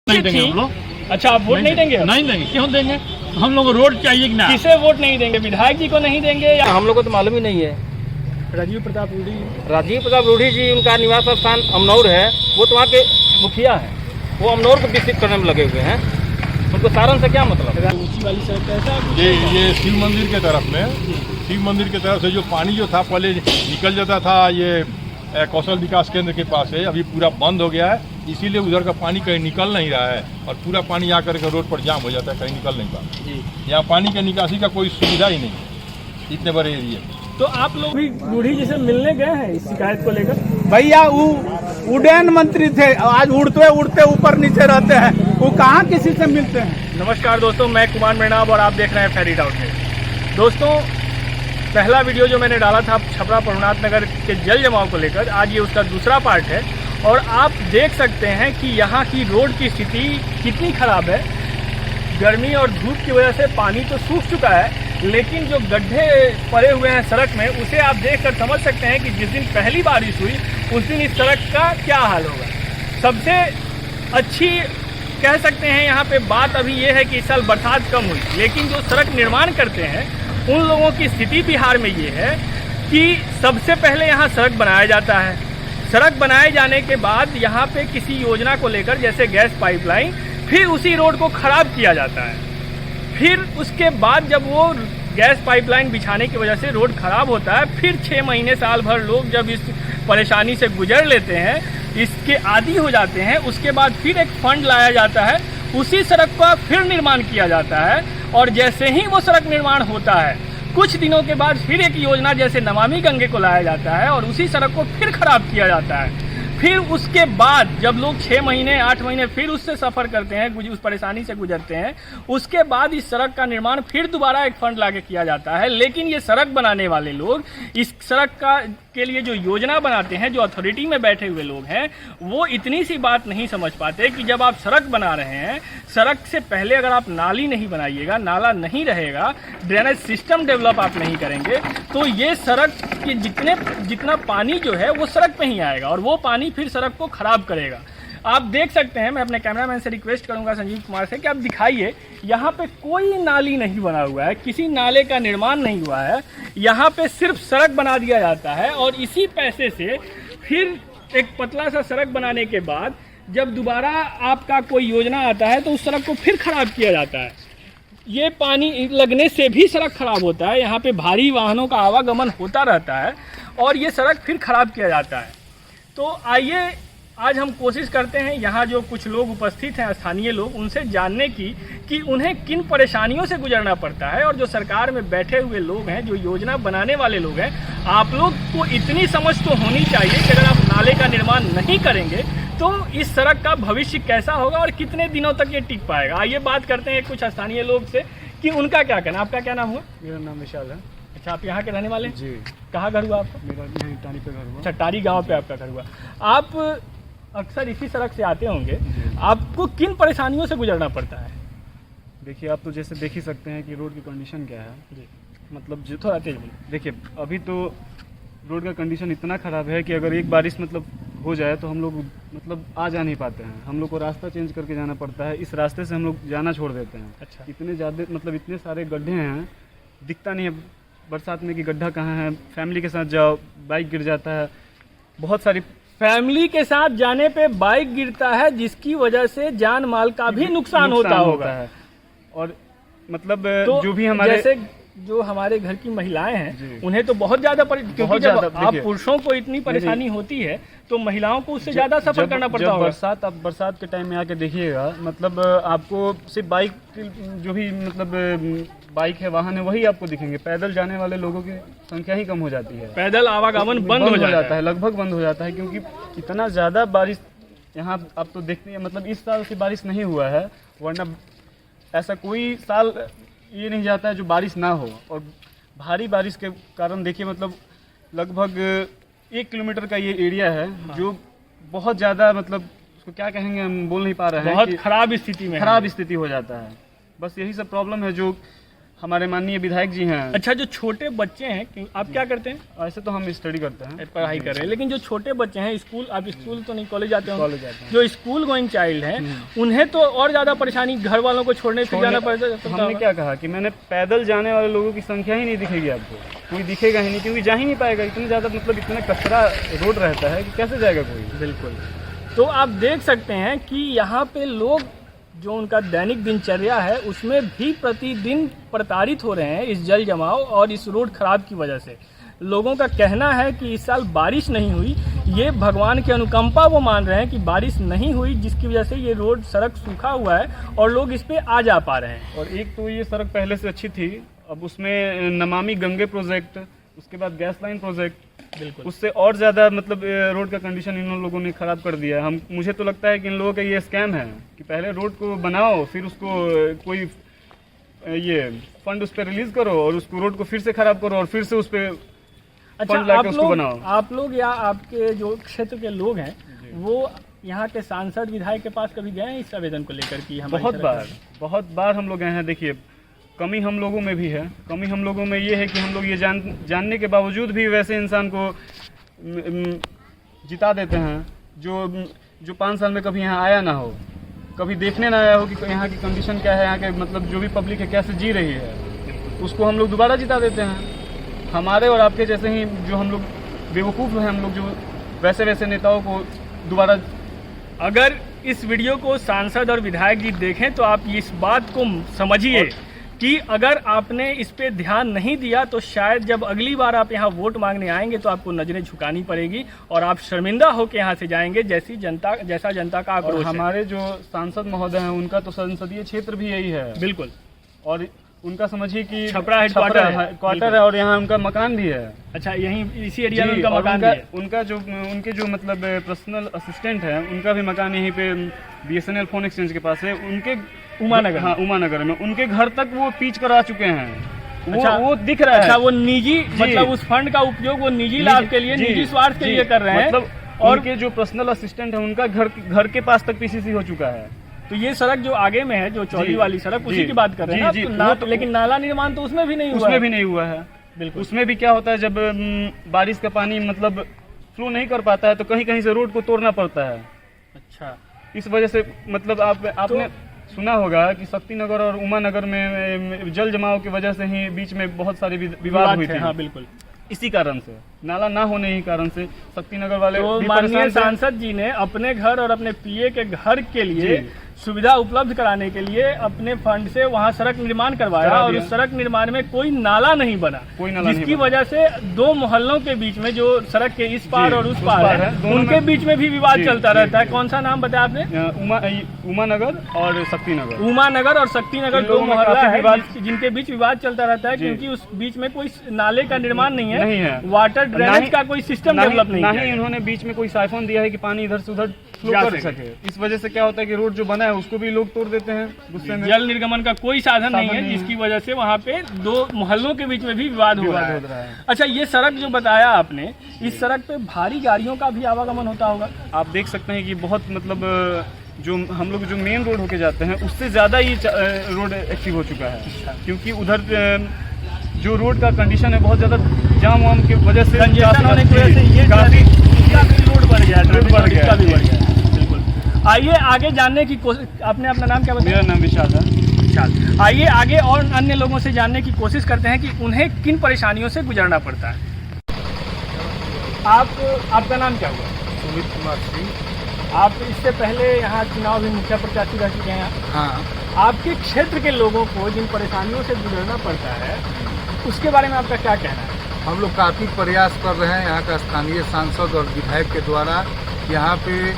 नहीं देंगे हम लोग। अच्छा, आप वोट नहीं देंगे? नहीं देंगे, क्यों देंगे? हम लोग को रोड चाहिए कि ना। किसे वोट नहीं देंगे? विधायक जी को नहीं देंगे या हम लोग को तो मालूम ही नहीं है। राजीव प्रताप रूडी? राजीव प्रताप रूडी जी, उनका निवास स्थान अमनौर है, वो तो वहाँ के मुखिया हैं, वो अमनौर को विकसित करने में लगे हुए हैं। उनको सारण से क्या मतलब? ऊंची वाली सड़क कैसा? ये शिव मंदिर के तरफ में, शिव मंदिर के तरफ से जो पानी जो था पहले निकल जाता था, ये कौशल विकास केंद्र के पास है, अभी पूरा बंद हो गया है, इसीलिए उधर का पानी कहीं निकल नहीं रहा है और पूरा पानी आकर के रोड पर जाम हो जाता है, कहीं निकल नहीं पाता। यहाँ पानी के निकासी का कोई सुविधा ही नहीं इतने बड़े एरिया। तो आप लोग भी रूडी जी से मिलने गए हैं इस शिकायत को लेकर? भैया वो उड्डयन मंत्री थे, आज उड़ते उड़ते ऊपर नीचे रहते हैं, वो कहाँ किसी से मिलते हैं। नमस्कार दोस्तों, मैं कुमार मृणाब और आप देख रहे हैं फेरी टाउन न्यूज़। दोस्तों, पहला वीडियो जो मैंने डाला था छपरा प्रभुनाथ नगर के जल जमाव को लेकर, आज ये उसका दूसरा पार्ट है और आप देख सकते हैं कि यहाँ की रोड की स्थिति कितनी खराब है। गर्मी और धूप की वजह से पानी तो सूख चुका है, लेकिन जो गड्ढे पड़े हुए हैं सड़क में, उसे आप देखकर समझ सकते हैं कि जिस दिन पहली बारिश हुई उस दिन इस सड़क का क्या हाल होगा। सबसे अच्छी कह सकते हैं यहाँ पे बात अभी ये है कि इस साल बरसात कम हुई, लेकिन जो सड़क निर्माण करते हैं उन लोगों की स्थिति बिहार में ये है कि सबसे पहले यहाँ सड़क बनाया जाता है। सड़क बनाए जाने के बाद यहाँ पे किसी योजना को लेकर, जैसे गैस पाइपलाइन, फिर उसी रोड को ख़राब किया जाता है। फिर उसके बाद जब वो गैस पाइपलाइन बिछाने की वजह से रोड ख़राब होता है, फिर 6 महीने साल भर लोग जब इस परेशानी से गुजर लेते हैं, इसके आदी हो जाते हैं, उसके बाद फिर एक फंड लाया जाता है, उसी सड़क का फिर निर्माण किया जाता है और जैसे ही वो सड़क निर्माण होता है कुछ दिनों के बाद फिर एक योजना जैसे नमामि गंगे को लाया जाता है और उसी सड़क को फिर ख़राब किया जाता है। फिर उसके बाद जब लोग 6 महीने 8 महीने फिर उससे सफ़र करते हैं, उस परेशानी से गुजरते हैं, उसके बाद इस सड़क का निर्माण फिर दोबारा एक फंड लाके किया जाता है। लेकिन ये सड़क बनाने वाले लोग इस सड़क के लिए जो योजना बनाते हैं, जो अथॉरिटी में बैठे हुए लोग हैं, वो इतनी सी बात नहीं समझ पाते कि जब आप सड़क बना रहे हैं, सड़क से पहले अगर आप नाली नहीं बनाइएगा, नाला नहीं रहेगा, ड्रेनेज सिस्टम डेवलप आप नहीं करेंगे, तो ये सड़क के जितना पानी जो है वो सड़क पे ही आएगा और वो पानी फिर सड़क को खराब करेगा। आप देख सकते हैं, मैं अपने कैमरामैन से रिक्वेस्ट करूंगा संजीव कुमार से कि आप दिखाइए, यहाँ पे कोई नाली नहीं बना हुआ है, किसी नाले का निर्माण नहीं हुआ है, यहाँ पे सिर्फ सड़क बना दिया जाता है और इसी पैसे से फिर एक पतला सा सड़क बनाने के बाद जब दोबारा आपका कोई योजना आता है तो उस सड़क को फिर खराब किया जाता है। ये पानी लगने से भी सड़क खराब होता है, यहाँ पे भारी वाहनों का आवागमन होता रहता है और ये सड़क फिर खराब किया जाता है। तो आइए आज हम कोशिश करते हैं, यहाँ जो कुछ लोग उपस्थित हैं, स्थानीय लोग, उनसे जानने की कि उन्हें किन परेशानियों से गुजरना पड़ता है और जो सरकार में बैठे हुए लोग हैं, जो योजना बनाने वाले लोग हैं, आप लोग को इतनी समझ तो होनी चाहिए कि अगर आप नाले का निर्माण नहीं करेंगे तो इस सड़क का भविष्य कैसा होगा और कितने दिनों तक ये टिक पाएगा। आइए बात करते हैं कुछ स्थानीय लोग से कि उनका क्या कहना। आपका क्या नाम हुआ? मेरा नाम विशाल है। अच्छा, आप यहाँ के रहने वाले? जी। कहाँ घर हुआ आपका? मेरा टारी पे घर हुआ। अच्छा, टारी गाँव पे आपका घर हुआ। आप अक्सर इसी सड़क से आते होंगे, आपको किन परेशानियों से गुजरना पड़ता है? देखिए, आप तो जैसे देख ही सकते हैं कि रोड की कंडीशन क्या है। जी, मतलब थोड़ा तेज बोलिए। देखिए, अभी तो रोड का कंडीशन इतना ख़राब है कि अगर एक बारिश हो जाए तो हम लोग आ जा नहीं पाते हैं, हम लोग को रास्ता चेंज करके जाना पड़ता है, इस रास्ते से हम लोग जाना छोड़ देते हैं। अच्छा। इतने ज़्यादा इतने सारे गड्ढे हैं, दिखता नहीं है बरसात में कि गड्ढा कहाँ है। फैमिली के साथ जाओ, बाइक गिर जाता है, बहुत सारी फैमिली के साथ जाने पे बाइक गिरता है, जिसकी वजह से जान माल का भी नुकसान होता होगा। और तो जो भी हमारे जैसे जो हमारे घर की महिलाएं हैं, उन्हें तो बहुत ज्यादा क्योंकि जब आप पुरुषों को इतनी परेशानी होती है तो महिलाओं को उससे ज्यादा सफर करना पड़ता होगा। आप बरसात के टाइम में आके देखिएगा, आपको सिर्फ बाइक, जो भी बाइक है, वाहन है, वही आपको दिखेंगे। पैदल जाने वाले लोगों की संख्या ही कम हो जाती है, पैदल आवागमन बंद हो जाता है, लगभग बंद हो जाता है, क्योंकि इतना ज़्यादा बारिश यहाँ आप तो देखते हैं। इस साल से बारिश नहीं हुआ है, वरना ऐसा कोई साल ये नहीं जाता है जो बारिश ना हो। और भारी बारिश के कारण देखिए, लगभग 1 किलोमीटर का ये एरिया है, जो बहुत ज़्यादा उसको क्या कहेंगे, हम बोल नहीं पा रहे हैं, बहुत खराब स्थिति में, खराब स्थिति हो जाता है। बस यही सब प्रॉब्लम है जो हमारे माननीय विधायक जी हैं। अच्छा, जो छोटे बच्चे हैं आप क्या करते हैं? ऐसे तो हम स्टडी करते हैं, पढ़ाई कर रहे हैं, लेकिन जो छोटे बच्चे हैं स्कूल, आप स्कूल तो नहीं, कॉलेज जाते हो? कॉलेज जाते हैं। जो स्कूल गोइंग चाइल्ड हैं उन्हें तो और ज़्यादा परेशानी, घर वालों को छोड़ने फिर जाना पड़ता है। हमने क्या कहा कि मैंने पैदल जाने वाले लोगों की संख्या ही नहीं दिखेगी आपको, कोई दिखेगा ही नहीं, क्योंकि जा ही नहीं पाएगा। इतनी ज़्यादा मतलब इतना कचरा रोड रहता है कि कैसे जाएगा कोई। बिल्कुल। तो आप देख सकते हैं कि यहाँ पे लोग जो उनका दैनिक दिनचर्या है उसमें भी प्रतिदिन प्रताड़ित हो रहे हैं इस जल जमाव और इस रोड खराब की वजह से। लोगों का कहना है कि इस साल बारिश नहीं हुई, ये भगवान की अनुकंपा वो मान रहे हैं कि बारिश नहीं हुई, जिसकी वजह से ये रोड सड़क सूखा हुआ है और लोग इस पे आ जा पा रहे हैं। और एक तो ये सड़क पहले से अच्छी थी, अब उसमें नमामि गंगे प्रोजेक्ट, उसके बाद गैस लाइन प्रोजेक्ट, बिल्कुल, उससे और ज़्यादा मतलब रोड का कंडीशन इन लोगों ने ख़राब कर दिया है। मुझे तो लगता है कि इन लोगों का ये स्कैम है कि पहले रोड को बनाओ, फिर उसको कोई ये फंड उस पर रिलीज करो और उसको रोड को फिर से ख़राब करो और फिर से उस पर फंड लाके उसको बनाओ। आप लोग या आपके जो क्षेत्र के लोग हैं वो यहाँ के सांसद विधायक के पास कभी गए हैं इस आवेदन को लेकर? कि हम बहुत बार हम लोग गए हैं। देखिए, कमी हम लोगों में भी है। कमी हम लोगों में ये है कि हम लोग ये जानने के बावजूद भी वैसे इंसान को जिता देते हैं जो 5 साल में कभी यहाँ आया ना हो, कभी देखने ना आया हो कि यहाँ की कंडीशन क्या है, यहाँ के मतलब जो भी पब्लिक है कैसे जी रही है, उसको हम लोग दोबारा जिता देते हैं। हमारे और आपके जैसे ही जो हम लोग बेवकूफ़ हैं, हम लोग जो वैसे नेताओं को दोबारा। अगर इस वीडियो को सांसद और विधायक जी देखें तो आप इस बात को समझिए कि अगर आपने इस पे ध्यान नहीं दिया तो शायद जब अगली बार आप यहाँ वोट मांगने आएंगे तो आपको नजरें झुकानी पड़ेगी और आप शर्मिंदा होकर यहाँ से जाएंगे, जैसा जनता का आक्रोश है। हमारे जो सांसद महोदय हैं उनका तो संसदीय क्षेत्र भी यही है। बिल्कुल। और उनका समझिए कि छपरा हेडक्वार्टर है और यहाँ उनका मकान भी है। अच्छा, यहीं इसी एरिया में उनका मकान भी है। उनके जो मतलब पर्सनल असिस्टेंट है उनका भी मकान यहीं पे BSNL फोन एक्सचेंज के पास है। उनके उमानगर, हाँ उमानगर में उनके घर तक वो पिच करा चुके हैं। अच्छा, वो दिख रहा है। अच्छा, वो निजी मतलब उस फंड का उपयोग वो निजी लाभ के लिए, निजी स्वार्थ के लिए कर रहे हैं। मतलब और उनके जो पर्सनल असिस्टेंट है उनका घर के पास तक PCC हो चुका है। तो ये सड़क जो आगे में है, जो चौड़ी वाली सड़क, उसी की बात कर रहे हैं आप? लेकिन नाला निर्माण तो उसमें भी नहीं हुआ। उसमें भी नहीं हुआ है। बिल्कुल। उसमें भी क्या होता है, जब बारिश का पानी मतलब फ्लो नहीं कर पाता है तो कहीं कहीं से रोड को तोड़ना पड़ता है। अच्छा, इस वजह से मतलब आपने सुना होगा कि शक्तिनगर और उमानगर में जल जमाव की वजह से ही बीच में बहुत सारे विवाद हुए थे। हाँ, बिल्कुल। इसी कारण से, नाला ना होने ही कारण से शक्तिनगर वाले तो माननीय सांसद जी ने अपने घर और अपने PA के घर के लिए सुविधा उपलब्ध कराने के लिए अपने फंड से वहां सड़क निर्माण करवाया और उस सड़क निर्माण में कोई नाला नहीं बना, जिसकी वजह से 2 मोहल्लों के बीच में जो सड़क के इस पार और उस पार है उनके बीच में भी विवाद चलता रहता है। कौन सा नाम बताया आपने? उमानगर और शक्तिनगर। उमानगर और शक्तिनगर 2 मोहल्ला है जिनके बीच विवाद चलता रहता है, क्योंकि उस बीच में कोई नाले का निर्माण नहीं है, वाटर ड्रेनेज का कोई सिस्टम डेवलप नहीं है। इन्होंने बीच में कोई साइफोन दिया है कि पानी इधर से उधर फ्लो कर सके। इस वजह से क्या होता है कि रोड जो बना है उसको भी लोग तोड़ देते हैं गुस्से में। जल निर्गमन का कोई साधन नहीं है, जिसकी वजह से वहाँ पे 2 मोहल्लों के बीच में भी विवाद हो रहा है। अच्छा, ये सड़क जो बताया आपने, इस सड़क पे भारी गाड़ियों का भी आवागमन होता होगा? आप देख सकते हैं कि बहुत मतलब जो हम लोग जो मेन रोड होके जाते हैं उससे ज़्यादा ये रोड एक्टिव हो चुका है, क्योंकि उधर जो रोड का कंडीशन है बहुत ज़्यादा जाम वाम की वजह से, कंजेशन होने की वजह से ये काफ़ी रोड बढ़ गया, ट्रैफिक बढ़ गया, बिल्कुल। आइए आगे जानने की कोशिश। आपने अपना नाम क्या बताया? मेरा नाम विशाल है। विशाल। आइए आगे और अन्य लोगों से जानने की कोशिश करते हैं कि उन्हें किन परेशानियों से गुजरना पड़ता है। आपका नाम क्या हुआ? सुमित कुमार सिंह। आप इससे पहले यहाँ चुनाव में मुखिया प्रत्याशी रह चुके हैं। हाँ। आपके क्षेत्र के लोगों को जिन परेशानियों से गुजरना पड़ता है उसके बारे में आपका क्या कहना है? हम लोग काफ़ी प्रयास कर रहे हैं यहाँ का स्थानीय सांसद और विधायक के द्वारा। यहाँ पे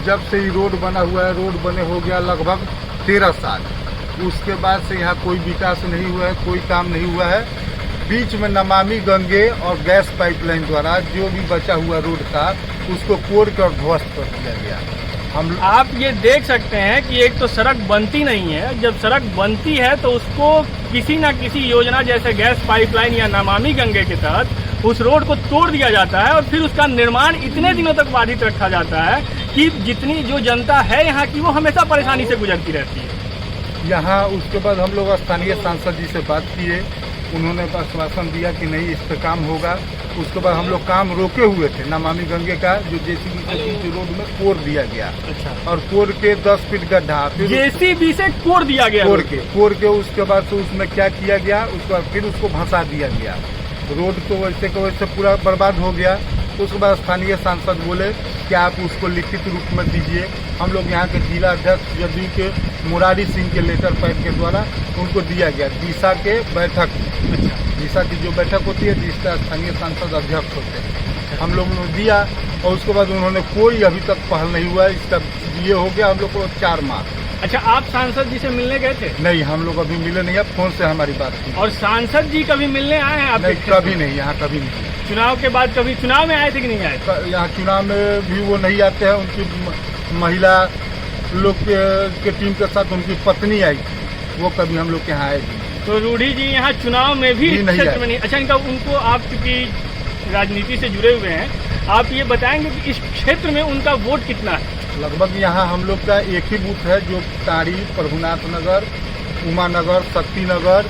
जब से ही रोड बना हुआ है, रोड बने हो गया लगभग 13 साल, उसके बाद से यहाँ कोई विकास नहीं हुआ है, कोई काम नहीं हुआ है। बीच में नमामि गंगे और गैस पाइपलाइन द्वारा जो भी बचा हुआ रोड था उसको कोड़ कर ध्वस्त कर दिया गया। आप ये देख सकते हैं कि एक तो सड़क बनती नहीं है, जब सड़क बनती है तो उसको किसी न किसी योजना जैसे गैस पाइपलाइन या नमामि गंगे के तहत उस रोड को तोड़ दिया जाता है और फिर उसका निर्माण इतने दिनों तक बाधित रखा जाता है कि जितनी जो जनता है यहाँ की वो हमेशा परेशानी से गुजरती रहती है। यहाँ उसके बाद हम लोग स्थानीय सांसद जी से बात किए, उन्होंने आश्वासन दिया कि नहीं इस पे काम होगा। उसके बाद हम लोग काम रोके हुए थे नमामि गंगे का, जो जेसीबी से बीच रोड में कोर दिया गया। अच्छा, और कोर के 10 फीट गड्ढा, फिर जेसीबी से कोड़ दिया गया। कोर के उसके बाद से उसमें क्या किया गया, उसके बाद फिर उसको भंसा दिया गया। रोड तो वैसे के वैसे पूरा बर्बाद हो गया। उसके बाद स्थानीय सांसद बोले कि आप उसको लिखित रूप में दीजिए। हम लोग यहाँ के जिला अध्यक्ष जदयू के मुरारी सिंह के लेटर पैड के द्वारा उनको दिया गया। दिशा के बैठक, दिशा की जो बैठक होती है जिसका स्थानीय सांसद अध्यक्ष होते हैं, हम लोगों ने दिया। और उसके बाद उन्होंने कोई अभी तक पहल नहीं हुआ है। इसका ये हो गया हम लोग को 4 माह। अच्छा, आप सांसद जी से मिलने गए थे? नहीं, हम लोग अभी मिले नहीं है, फोन से हमारी बात की। और सांसद जी कभी मिलने आए हैं आप? नहीं, कभी नहीं, यहाँ कभी नहीं। चुनाव के बाद कभी चुनाव में आए थे कि नहीं आए? यहाँ चुनाव में भी वो नहीं आते हैं। उनकी महिला लोग के टीम के साथ उनकी पत्नी आई थी, वो कभी हम लोग के यहाँ आए नहीं। तो रूढ़ी जी यहाँ चुनाव में भी नहीं क्षेत्र आए। में नहीं। अच्छा, इनका उनको आप क्योंकि राजनीति से जुड़े हुए हैं, आप ये बताएंगे कि इस क्षेत्र में उनका वोट कितना है? लगभग यहाँ हम लोग का एक ही बूथ है, जो तारी, प्रभुनाथ नगर, उमा नगर, शक्ति नगर,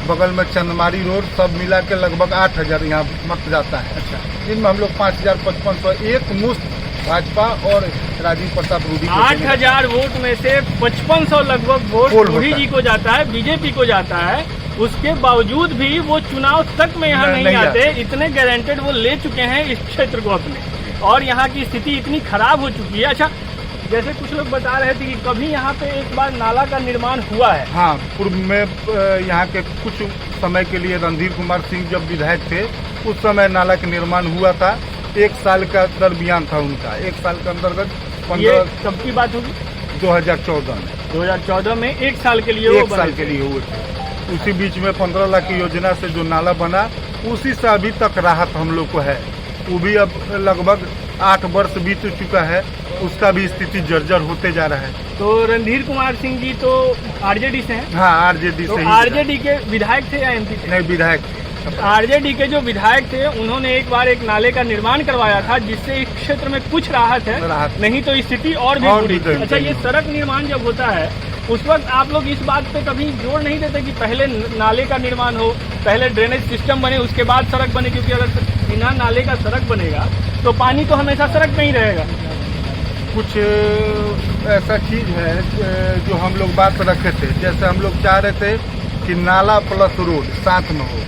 बगल में चंदमारी रोड, सब मिला के लगभग 8000 यहाँ मत जाता है। अच्छा, जिनमें हम लोग 5500 एक मुश्त भाजपा और राजीव प्रताप रूडी 8000 वोट में से 5500 लगभग वोट पोल रूढ़ी होता जी को जाता है, बीजेपी को जाता है। उसके बावजूद भी वो चुनाव तक में यहाँ नहीं आते। इतने गारंटेड वो ले चुके हैं इस क्षेत्र को अपने, और यहाँ की स्थिति इतनी खराब हो चुकी है। अच्छा, जैसे कुछ लोग बता रहे थे कि कभी यहाँ पे एक बार नाला का निर्माण हुआ है। हाँ, पूर्व में यहाँ के कुछ समय के लिए रणधीर कुमार सिंह जब विधायक थे, उस समय नाला का निर्माण हुआ था। 1 साल का दरमियान था उनका, 1 साल के अंतर्गत ये कब की बात होगी? 2014 में। 2014 में 1 साल के लिए 1 साल के लिए हुए थे। उसी बीच में 15 लाख की योजना से जो नाला बना, उसी से अभी तक राहत हम लोग को है। वो भी अब लगभग 8 वर्ष बीत चुका है, उसका भी स्थिति जर्जर होते जा रहा है। तो रणधीर कुमार सिंह जी तो आरजेडी से हैं? हाँ, आरजेडी तो से। आरजेडी के विधायक थे या एमपी थे? नहीं, विधायक। आरजेडी के जो विधायक थे उन्होंने एक बार एक नाले का निर्माण करवाया था, जिससे इस क्षेत्र में कुछ राहत है, नहीं तो स्थिति और भी बुरी थी। अच्छा, ये सड़क निर्माण जब होता है उस वक्त आप लोग इस बात पे कभी जोर नहीं देते कि पहले नाले का निर्माण हो, पहले ड्रेनेज सिस्टम बने, उसके बाद सड़क बने? क्योंकि अगर बिना नाले का सड़क बनेगा तो पानी तो हमेशा सड़क में ही रहेगा। कुछ ऐसा चीज है जो हम लोग बात रखे थे, जैसे हम लोग चाह रहे थे कि नाला प्लस रोड साथ में हो।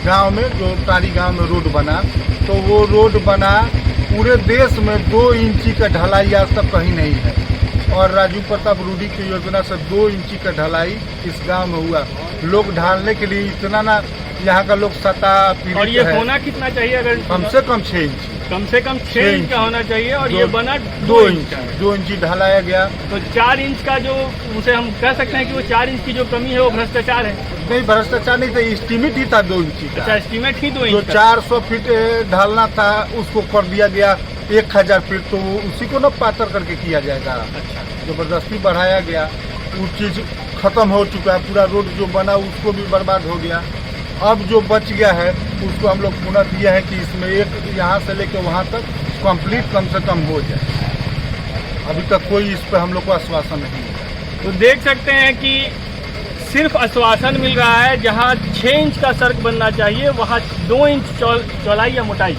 गांव में जो तारी गांव में रोड बना, तो वो रोड बना पूरे देश में 2 इंची का ढलाई आज तक कहीं नहीं है। और राजीव प्रताप रूडी की योजना से 2 इंची का ढलाई इस गांव में हुआ। लोग ढालने के लिए इतना ना यहाँ का लोग सता पीड़ित है। और ये होना कितना चाहिए? अगर कम से कम 6 इंच, कम से कम 6 इंच का होना चाहिए, और ये बना 2 इंच। 2 इंची ढलाया गया। तो 4 इंच का जो उसे हम कह सकते हैं कि वो 4 इंच की जो कमी है वो भ्रष्टाचार है? नहीं, भ्रष्टाचार नहीं था, एस्टीमेट ही था 2 इंची का। अच्छा, एस्टीमेट ही 2 इंच जो का। 400 फीट ढालना था उसको कर दिया गया 1000 फीट, तो उसी को न पातर करके किया जाएगा। अच्छा, जबरदस्ती बढ़ाया गया, वो चीज खत्म हो चुका है। पूरा रोड जो बना उसको भी बर्बाद हो गया। अब जो बच गया है उसको हम लोग पुनः दिया है कि इसमें एक यहाँ से लेकर वहाँ तक कंप्लीट कम से कम हो जाए। अभी तक कोई इस पर हम लोग को आश्वासन नहीं है। तो देख सकते हैं कि सिर्फ आश्वासन मिल रहा है। जहाँ 6 इंच का सड़क बनना चाहिए वहाँ 2 इंच चौड़ाई या मोटाई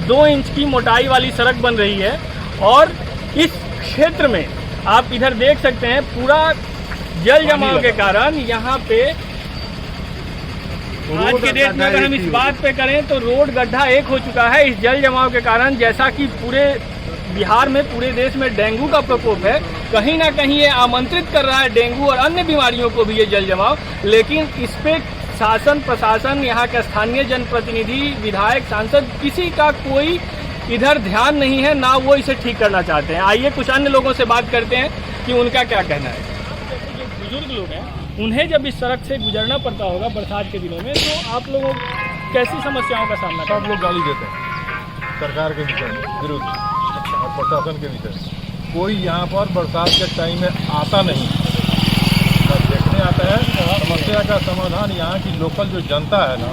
2 इंच की मोटाई वाली सड़क बन रही है। और इस क्षेत्र में आप इधर देख सकते हैं पूरा जल जमाव के कारण यहाँ पे आज के डेट में अगर हम इस बात पे करें तो रोड गड्ढा एक हो चुका है इस जल जमाव के कारण। जैसा कि पूरे बिहार में, पूरे देश में डेंगू का प्रकोप है, कहीं ना कहीं ये आमंत्रित कर रहा है डेंगू और अन्य बीमारियों को भी ये जल जमाव। लेकिन इस पे शासन प्रशासन, यहाँ के स्थानीय जनप्रतिनिधि, विधायक, सांसद, किसी का कोई इधर ध्यान नहीं है, ना वो इसे ठीक करना चाहते हैं। आइए कुछ अन्य लोगों से बात करते हैं कि उनका क्या कहना है। जो बुजुर्ग लोग हैं उन्हें जब इस सड़क से गुजरना पड़ता होगा बरसात के दिनों में, तो आप लोगों कैसी समस्याओं का सामना करते हैं? सब लोग गाली देते हैं सरकार के विषय में, विरोध और प्रशासन के विषय में। कोई यहाँ पर बरसात के टाइम में आता नहीं, बस देखने आता है। समस्या का समाधान यहाँ की लोकल जो जनता है ना,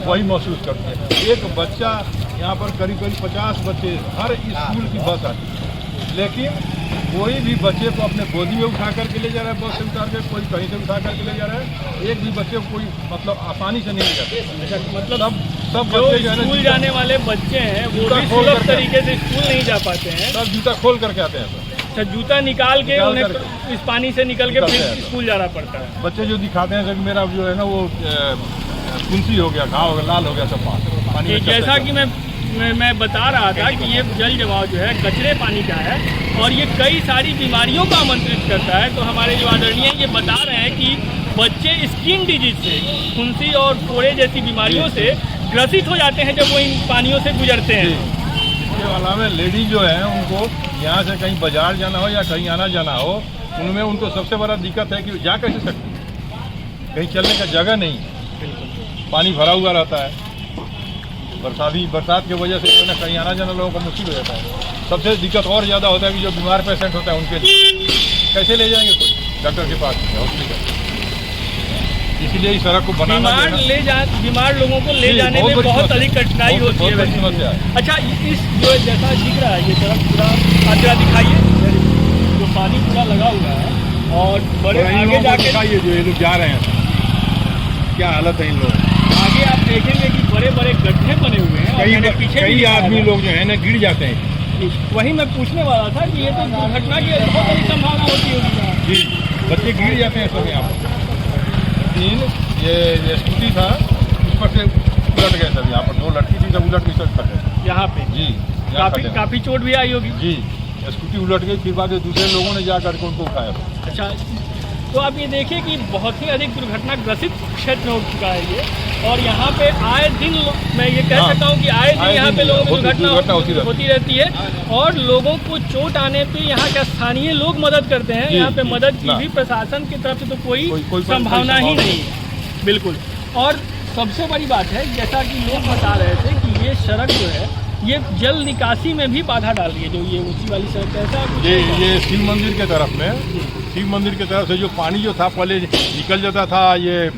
वही महसूस करते हैं। एक बच्चा यहाँ पर करीब 50 बच्चे, हर स्कूल की बस आती है, लेकिन कोई भी बच्चे को अपने गोदी में उठा करके ले जा रहा है, बस से उतार के, कोई कहीं से उठा करके ले जा रहा है। एक भी बच्चे को कोई मतलब आसानी से नहीं ले जाता। मतलब सब जो बच्चे जो है ना स्कूल जाने वाले बच्चे हैं वो जूता भी खोल सुलभ करके तरीके से स्कूल नहीं जा पाते हैं। सब जूता खोल करके आते हैं सर। अच्छा, जूता निकाल के निकाल उन्हें इस पानी से निकल के निकलते फिर हैं। स्कूल जाना पड़ता है। बच्चे जो दिखाते हैं सर मेरा जो है ना वो फुंसी हो गया, घाव हो गया, लाल हो गया सब पानी में। जैसा कि मैं बता रहा था कि ये जल जमाव जो है कचरे पानी का है और ये कई सारी बीमारियों को आमंत्रित करता है। तो हमारे जो आदरणीय ये बता रहे हैं कि बच्चे स्किन डिजीज से, फुंसी और फोड़े जैसी बीमारियों से ग्रसित हो जाते हैं जब वो इन पानियों से गुजरते हैं। इसके अलावा लेडीज जो है उनको यहाँ से कहीं बाजार जाना हो या कहीं आना जाना हो, उनमें उनको सबसे बड़ा दिक्कत है कि जा कैसे सकती है, कहीं चलने का जगह नहीं, पानी भरा हुआ रहता है। बरसात की वजह से जो है ना कहीं आना जाना लोगों को मुश्किल हो जाता है। सबसे दिक्कत और ज़्यादा होता है कि जो बीमार पेशेंट होता है उनके लिए कैसे ले जाएंगे कोई डॉक्टर के पास हॉस्पिटल। इसीलिए इस सड़क को बनाना बीमार लोगों को ले जाने में बहुत अधिक कठिनाई होती है। समस्या है। अच्छा, इस जो जैसा दिख रहा है ये सड़क पूरा आगे दिखाइए, जो पानी पूरा लगा हुआ है और बड़े आगे जाके दिखाइए जो ये लोग जा रहे हैं क्या हालत है इन लोगों की। आगे आप देखेंगे कि बड़े बड़े गड्ढे बने हुए हैं और पीछे कई आदमी लोग जो है ना गिर जाते हैं। वही मैं पूछने वाला था कि ये तो दुर्घटना की बहुत बड़ी संभावना होती होगी। जी, बच्चे गिर जाते हैं सब यहाँ पर। ये स्कूटी था उस पर से उलट गए सब, यहाँ पर 2 लड़की थी सब उलट के सब फट गए यहाँ पे। जी, काफी चोट भी आई होगी। जी, स्कूटी उलट गई, फिर बाद में दूसरे लोगों ने जा करके उनको उठाया। अच्छा, तो आप ये देखिए कि बहुत ही अधिक दुर्घटनाग्रसित क्षेत्र हो चुका है ये, और यहाँ पे आए दिन मैं ये कह सकता हूँ कि आए दिन यहाँ पे लोगों की दुर्घटना होती रहती है और लोगों को चोट आने पे यहाँ के स्थानीय लोग मदद करते हैं। यहाँ पे मदद की भी प्रशासन की तरफ से तो कोई संभावना ही नहीं है। बिल्कुल। और सबसे बड़ी बात है, जैसा कि लोग बता रहे थे कि ये सड़क जो है ये जल निकासी में भी बाधा डाल रही है, जो ये ऊंची वाली सड़क ऐसा ये शिव मंदिर के तरफ में, शिव मंदिर के तरफ से जो पानी जो था पहले निकल जाता था ये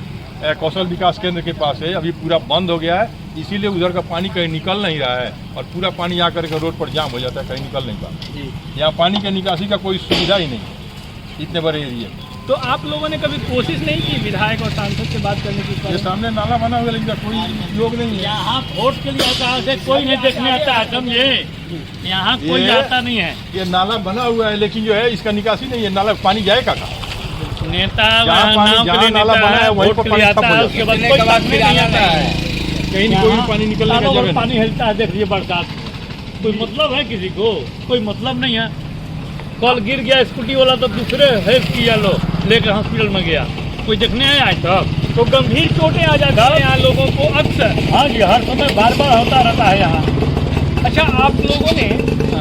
कौशल विकास केंद्र के पास है, अभी पूरा बंद हो गया है। इसीलिए उधर का पानी कहीं निकल नहीं रहा है और पूरा पानी आकर के रोड पर जाम हो जाता है, कहीं निकल नहीं पाता। यहाँ पानी के निकासी का कोई सुविधा ही नहीं इतने बड़े एरिया में। तो आप लोगों ने कभी कोशिश नहीं की विधायक और सांसद से बात करने की? ये सामने नाला बना हुआ लेकिन कोई उपयोग नहीं है। यहाँ वोट के लिए आता है, कोई नहीं देखने आता है, समझे? यहाँ कोई जाता नहीं है। ये नाला बना हुआ है लेकिन जो है इसका निकासी नहीं है, नाला पानी जाएगा कहाँ? नेता जहाँ नाला बना है वहीं पर पानी खत्म हो जाता है, उसके बाद कोई बात नहीं आता है। कहीं न कोई पानी निकलने का जगह पानी हिलता है, देखिए बरसात, कोई मतलब है किसी को? कोई मतलब नहीं है। कल गिर गया स्कूटी वाला तो दूसरे हेल्प किया लो लेकर हॉस्पिटल में गया, कोई देखने आया आज तक? तो गंभीर चोटें आ जाती हैं यहाँ लोगों को अक्सर। हाँ जी, हर समय बार बार होता रहता है यहाँ। अच्छा, आप लोगों ने,